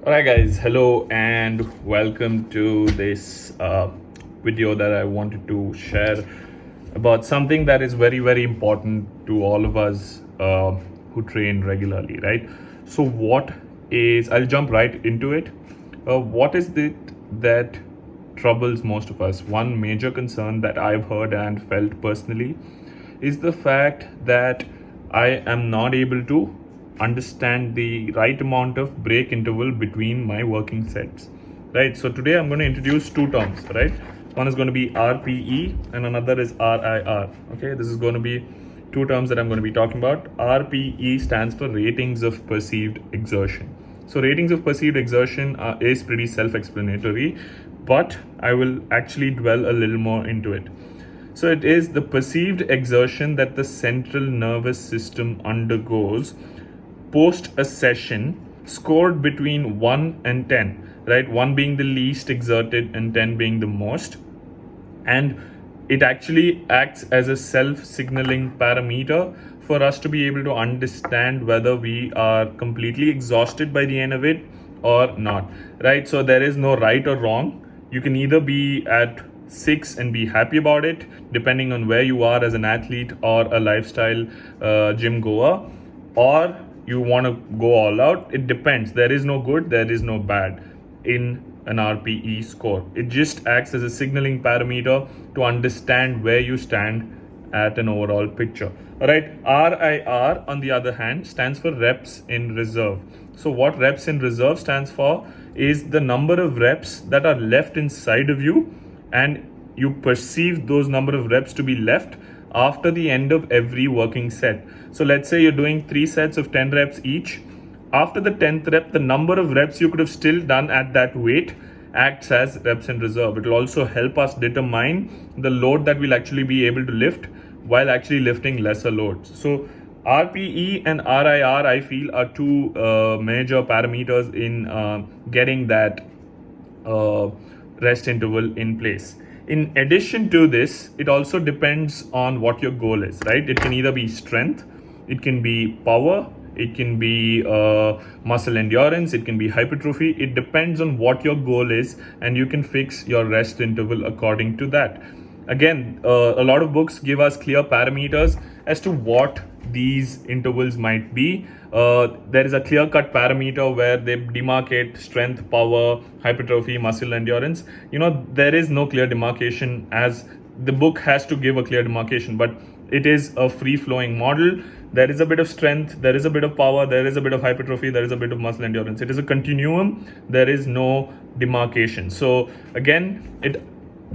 Alright guys, hello and welcome to this video that I wanted to share about something that is very important to all of us who train regularly, right? So I'll jump right into it. What is it that troubles most of us? One major concern that I've heard and felt personally is the fact that I am not able to understand the right amount of break interval between my working sets, right? So today I'm going to introduce two terms, right? One is going to be RPE and another is RIR. Okay, this is going to be two terms that I'm going to be talking about. RPE stands for ratings of perceived exertion. So ratings of perceived exertion is pretty self-explanatory, but I will actually dwell a little more into it. So it is the perceived exertion that the central nervous system undergoes post a session, scored between 1 and 10, right? 1 being the least exerted and 10 being the most. And it actually acts as a self-signaling parameter for us to be able to understand whether we are completely exhausted by the end of it or not, right? So there is no right or wrong. You can either be at 6 and be happy about it, depending on where you are as an athlete or a lifestyle gym goer, or you want to go all out. It depends. There is no good, there is no bad in an RPE score. It just acts as a signaling parameter to understand where you stand at an overall picture. All right. RIR, on the other hand, stands for reps in reserve. So what reps in reserve stands for is the number of reps that are left inside of you, and you perceive those number of reps to be left after the end of every working set. So let's say you're doing 3 sets of 10 reps each. After the 10th rep, the number of reps you could have still done at that weight acts as reps in reserve. It will also help us determine the load that we'll actually be able to lift while actually lifting lesser loads. So RPE and RIR, I feel, are two major parameters in getting that rest interval in place. In addition to this, it also depends on what your goal is, right? It can either be strength, it can be power, it can be muscle endurance, it can be hypertrophy. It depends on what your goal is, and you can fix your rest interval according to that. Again, a lot of books give us clear parameters as to what these intervals might be. There is a clear-cut parameter where they demarcate strength, power, hypertrophy, muscle endurance. There is no clear demarcation, as the book has to give a clear demarcation, but it is a free-flowing model. There is a bit of strength, there is a bit of power, there is a bit of hypertrophy, there is a bit of muscle endurance. It is a continuum. There is no demarcation. So again, it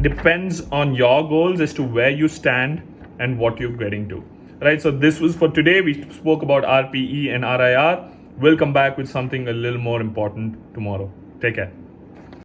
depends on your goals as to where you stand and what you're getting to, right? So this was for today. We spoke about RPE and RIR. We'll come back with something a little more important tomorrow. Take care.